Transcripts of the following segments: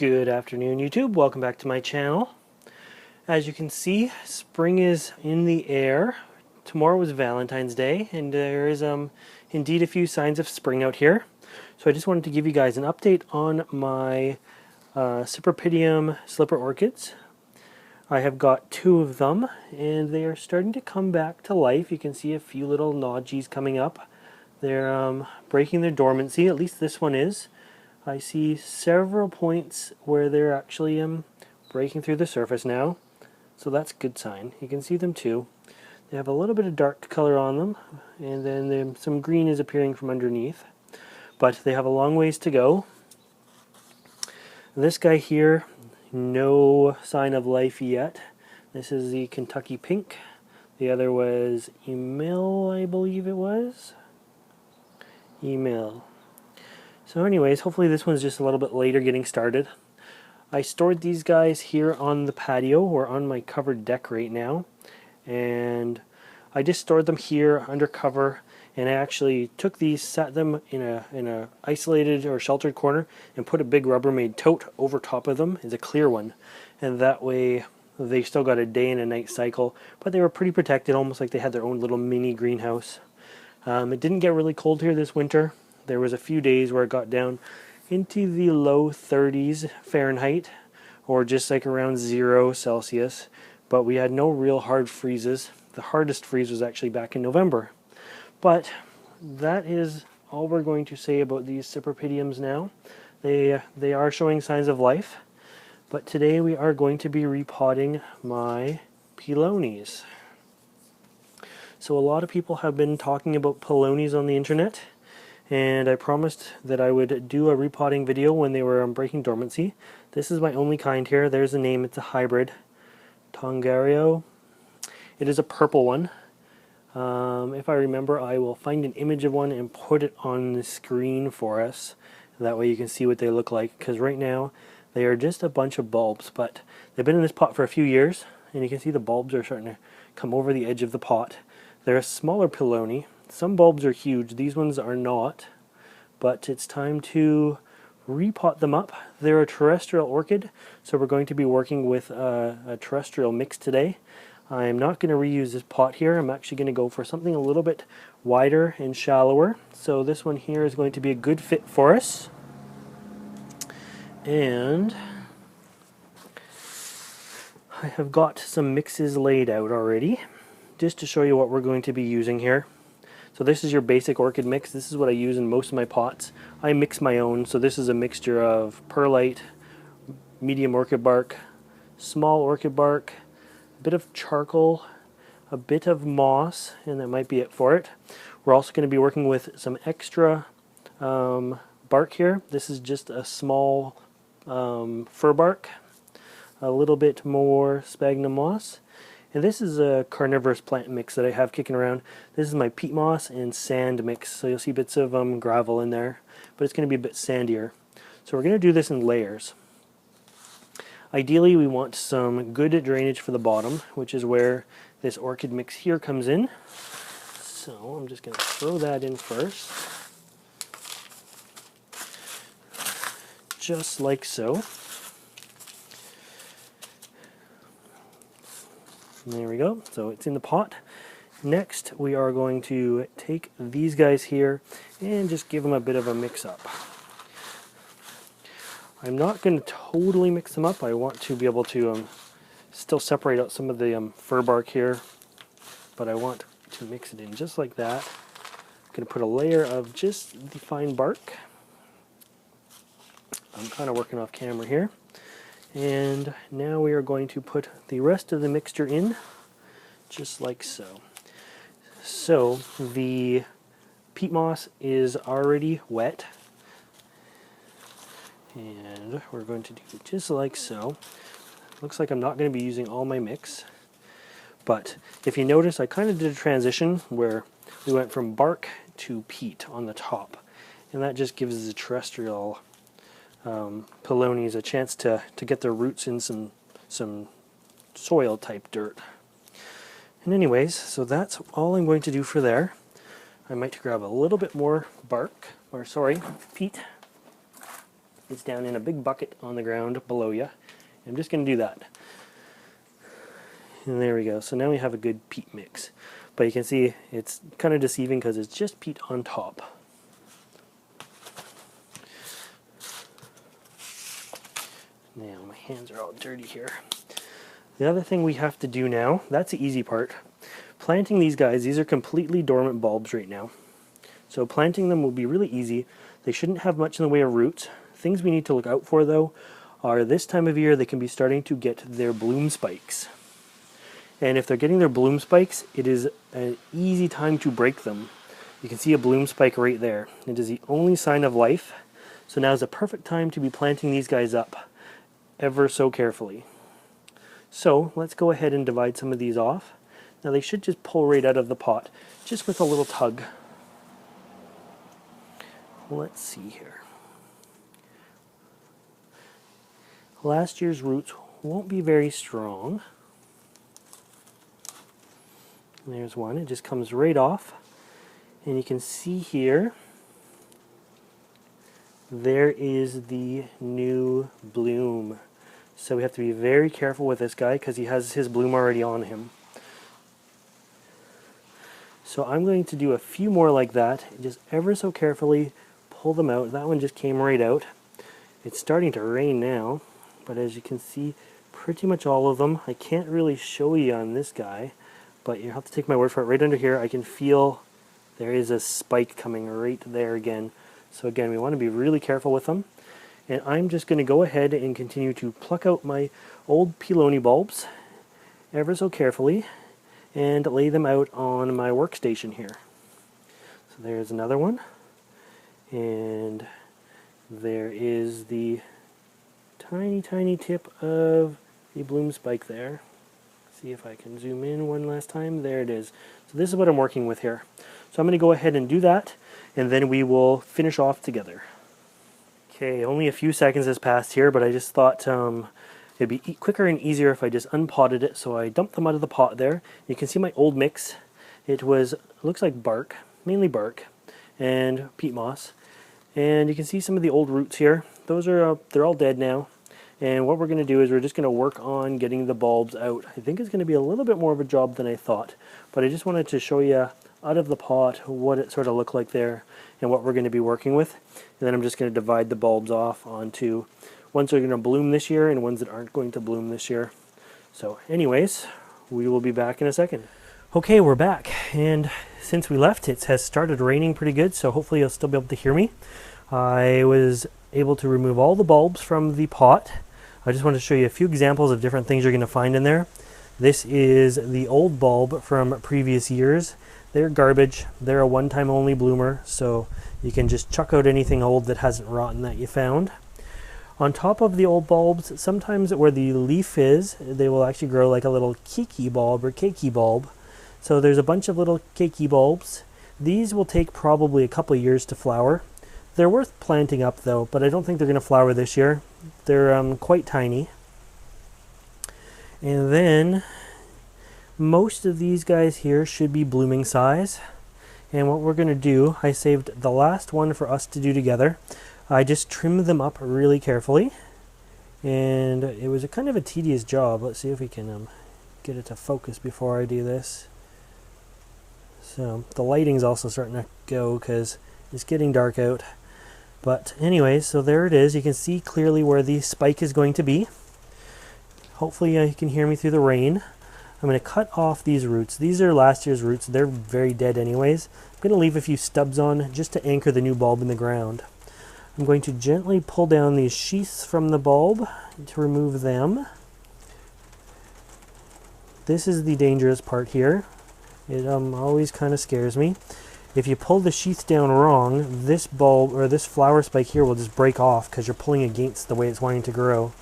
Good afternoon, YouTube. Welcome back to my channel. As you can see, spring is in the air. Tomorrow was Valentine's Day, and there is indeed a few signs of spring out here. So I just wanted to give you guys an update on my Cypripedium slipper orchids. I have got two of them, and they are starting to come back to life. You can see a few little nodgies coming up. They're breaking their dormancy, at least this one is. I see several points where they're actually breaking through the surface now, so that's a good sign. You can see them too. They have a little bit of dark color on them, and then some green is appearing from underneath, but they have a long ways to go. This guy here, no sign of life yet. This is the Kentucky Pink. The other was Emil, I believe it was. Emil. So anyways, hopefully this one's just a little bit later getting started. I stored these guys here on the patio, or on my covered deck right now, and I just stored them here under cover, and I actually took these, sat them in a isolated or sheltered corner, and put a big Rubbermaid tote over top of them. It's a clear one, and that way they still got a day and a night cycle, but they were pretty protected, almost like they had their own little mini greenhouse. It didn't get really cold here this winter. There was a few days where it got down into the low 30s Fahrenheit, or just like around 0 Celsius, but we had no real hard freezes. The hardest freeze was actually back in November. But that is all we're going to say about these Cypripediums now. They are showing signs of life, but today we are going to be repotting my Pleionies. So a lot of people have been talking about Pleionies on the internet, and I promised that I would do a repotting video when they were breaking dormancy. This is my only kind here. There's the name. It's a hybrid. Tongariro. It is a purple one. If I remember, I will find an image of one and put it on the screen for us. That way you can see what they look like, because right now they are just a bunch of bulbs, but they've been in this pot for a few years, and you can see the bulbs are starting to come over the edge of the pot. They're a smaller Pleione. Some bulbs are huge, these ones are not, but it's time to repot them up. They're a terrestrial orchid, so we're going to be working with a terrestrial mix today. I'm not going to reuse this pot here. I'm actually going to go for something a little bit wider and shallower. So this one here is going to be a good fit for us. And I have got some mixes laid out already, just to show you what we're going to be using here. So this is your basic orchid mix. This is what I use in most of my pots. I mix my own, so this is a mixture of perlite, medium orchid bark, small orchid bark, a bit of charcoal, a bit of moss, and that might be it for it. We're also going to be working with some extra bark here. This is just a small fir bark, a little bit more sphagnum moss. And this is a carnivorous plant mix that I have kicking around. This is my peat moss and sand mix, so you'll see bits of gravel in there, but it's going to be a bit sandier. So we're going to do this in layers. Ideally, we want some good drainage for the bottom, which is where this orchid mix here comes in. So I'm just going to throw that in first, just like so. And there we go. So it's in the pot. Next, we are going to take these guys here and just give them a bit of a mix up. I'm not going to totally mix them up. I want to be able to still separate out some of the fir bark here, but I want to mix it in just like that. I'm going to put a layer of just the fine bark. I'm kind of working off camera here. And now we are going to put the rest of the mixture in, just like so. So the peat moss is already wet, and we're going to do just like so. Looks like I'm not going to be using all my mix, but if you notice, I kind of did a transition where we went from bark to peat on the top, and that just gives the terrestrial Pleionies a chance to get their roots in some soil type dirt. And anyways, so that's all I'm going to do for there. I might grab a little bit more bark, or sorry, peat, It's down in a big bucket on the ground below you. I'm just going to do that. And there we go. So now we have a good peat mix. But you can see it's kind of deceiving because it's just peat on top. Now my hands are all dirty here. The other thing we have to do now, that's the easy part. Planting these guys, these are completely dormant bulbs right now. So planting them will be really easy. They shouldn't have much in the way of roots. Things we need to look out for though are this time of year they can be starting to get their bloom spikes. And if they're getting their bloom spikes, it is an easy time to break them. You can see a bloom spike right there. It is the only sign of life. So now is a perfect time to be planting these guys up ever so carefully. So let's go ahead and divide some of these off. Now they should just pull right out of the pot, just with a little tug. Let's see here. Last year's roots won't be very strong. There's one, it just comes right off. And you can see here, there is the new bloom. So we have to be very careful with this guy because he has his bloom already on him. So I'm going to do a few more like that, just ever so carefully pull them out. That one just came right out. It's starting to rain now, but as you can see, pretty much all of them. I can't really show you on this guy, but you have to take my word for it. Right under here, I can feel there is a spike coming right there again. So again, we want to be really careful with them. And I'm just going to go ahead and continue to pluck out my old Pleione bulbs ever so carefully and lay them out on my workstation here. So there's another one. And there is the tiny, tiny tip of the bloom spike there. See if I can zoom in one last time. There it is. So this is what I'm working with here. So I'm going to go ahead and do that, and then we will finish off together. Okay, only a few seconds has passed here, but I just thought it'd be quicker and easier if I just unpotted it. So I dumped them out of the pot there. You can see my old mix. It looks like bark, mainly bark, and peat moss. And you can see some of the old roots here. Those are they're all dead now. And what we're going to do is we're just going to work on getting the bulbs out. I think it's going to be a little bit more of a job than I thought, but I just wanted to show you out of the pot what it sort of looked like there and what we're going to be working with. And then I'm just going to divide the bulbs off onto ones that are going to bloom this year and ones that aren't going to bloom this year. So anyways, we will be back in a second. Okay, we're back, and since we left it has started raining pretty good, so hopefully you'll still be able to hear me. I was able to remove all the bulbs from the pot. I just want to show you a few examples of different things you're going to find in there. This is the old bulb from previous years. They're garbage. They're a one-time only bloomer, so you can just chuck out anything old that hasn't rotten that you found. On top of the old bulbs, sometimes where the leaf is, they will actually grow like a little kiki bulb or keiki bulb. So there's a bunch of little keiki bulbs. These will take probably a couple of years to flower. They're worth planting up though, but I don't think they're going to flower this year. They're quite tiny. And then most of these guys here should be blooming size. And what we're going to do, I saved the last one for us to do together. I just trimmed them up really carefully. And it was a kind of a tedious job. Let's see if we can get it to focus before I do this. So the lighting's also starting to go because it's getting dark out. But anyways, so there it is. You can see clearly where the spike is going to be. Hopefully you can hear me through the rain. I'm going to cut off these roots. These are last year's roots. They're very dead anyways. I'm going to leave a few stubs on just to anchor the new bulb in the ground. I'm going to gently pull down these sheaths from the bulb to remove them. This is the dangerous part here. It always kind of scares me. If you pull the sheath down wrong, this bulb or this flower spike here will just break off because you're pulling against the way it's wanting to grow.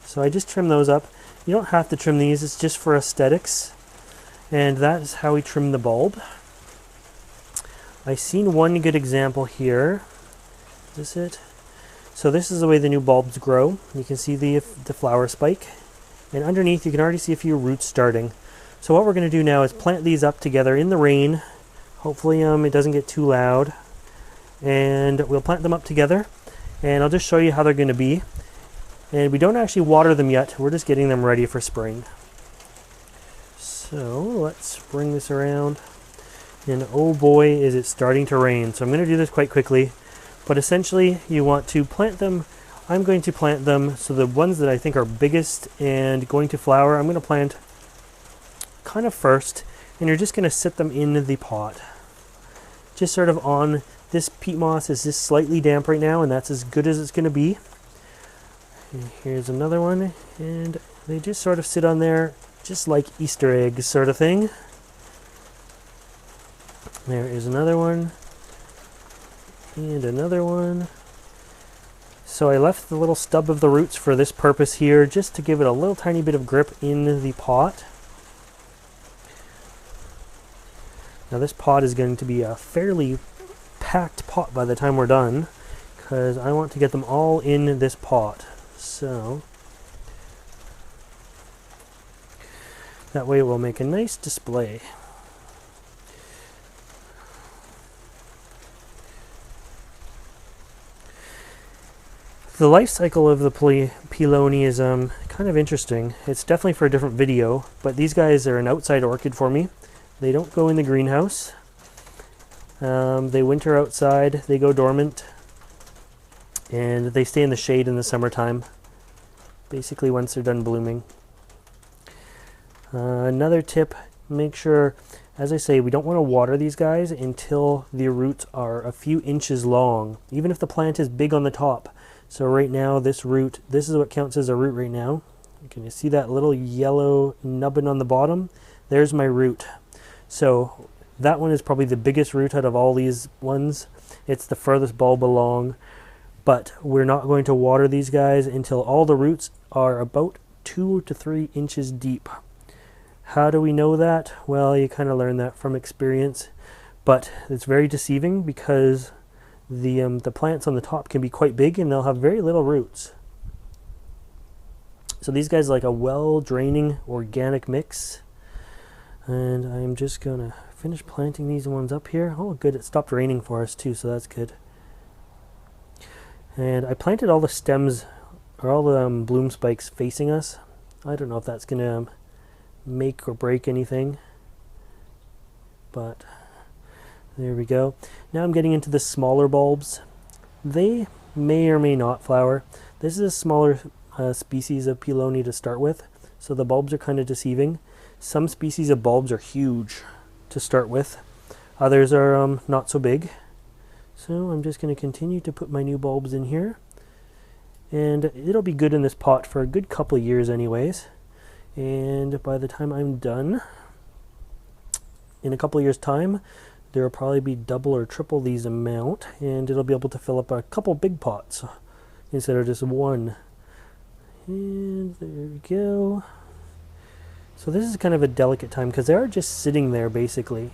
So I just trim those up. You don't have to trim these, it's just for aesthetics. And that is how we trim the bulb. I've seen one good example here. Is this it? So this is the way the new bulbs grow. You can see the flower spike. And underneath you can already see a few roots starting. So what we're going to do now is plant these up together in the rain. Hopefully it doesn't get too loud. And we'll plant them up together. and I'll just show you how they're going to be. And we don't actually water them yet, we're just getting them ready for spring. So let's bring this around, and oh boy is it starting to rain. So I'm going to do this quite quickly, but essentially you want to plant them. I'm going to plant them, so the ones that I think are biggest and going to flower, I'm going to plant kind of first, and you're just going to sit them in the pot. Just sort of on, this peat moss is just slightly damp right now, and that's as good as it's going to be. And here's another one, and they just sort of sit on there, just like Easter eggs sort of thing. There is another one, and another one. So I left the little stub of the roots for this purpose here, just to give it a little tiny bit of grip in the pot. Now this pot is going to be a fairly packed pot by the time we're done, because I want to get them all in this pot. So that way we'll make a nice display. The life cycle of the Pleione is kind of interesting. It's definitely for a different video, but these guys are an outside orchid for me. They don't go in the greenhouse. They winter outside, they go dormant, and they stay in the shade in the summertime, basically once they're done blooming. Another tip, make sure, as I say, we don't want to water these guys until the roots are a few inches long, even if the plant is big on the top. So right now this root, this is what counts as a root right now. Can you see that little yellow nubbin on the bottom? There's my root. So that one is probably the biggest root out of all these ones. It's the furthest bulb along, but we're not going to water these guys until all the roots are about 2 to 3 inches deep. How do we know that? Well, you kind of learn that from experience, but it's very deceiving because the plants on the top can be quite big and they'll have very little roots. So these guys like a well-draining organic mix. And I'm just gonna finish planting these ones up here. Oh good, it stopped raining for us too, so that's good. And I planted all the stems, or all the bloom spikes facing us. I don't know if that's gonna make or break anything, but there we go. Now I'm getting into the smaller bulbs. They may or may not flower. This is a smaller species of Pleione to start with, so the bulbs are kind of deceiving. Some species of bulbs are huge to start with. Others are not so big. So I'm just going to continue to put my new bulbs in here. And it'll be good in this pot for a good couple of years anyways. And by the time I'm done, in a couple of years time, there will probably be double or triple these amount, and it'll be able to fill up a couple big pots instead of just one. And there we go. So this is kind of a delicate time because they are just sitting there basically,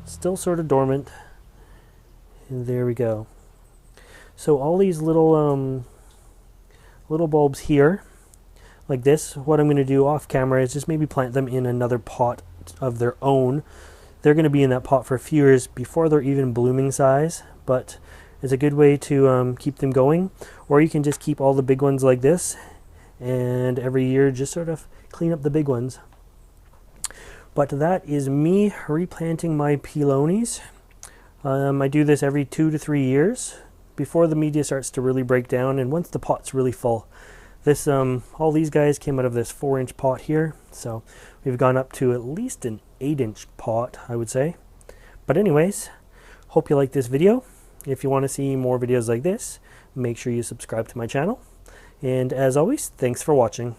still sort of dormant. And there we go. So all these little bulbs here, like this, what I'm going to do off camera is just maybe plant them in another pot of their own. They're going to be in that pot for a few years before they're even blooming size, but it's a good way to keep them going. Or you can just keep all the big ones like this, and every year just sort of clean up the big ones. But that is me replanting my Pleiones. I do this every 2 to 3 years before the media starts to really break down, and once the pot's really full. This all these guys came out of this 4-inch pot here, so we've gone up to at least an 8-inch pot, I would say. But anyways, hope you like this video. If you want to see more videos like this, make sure you subscribe to my channel. And as always, thanks for watching.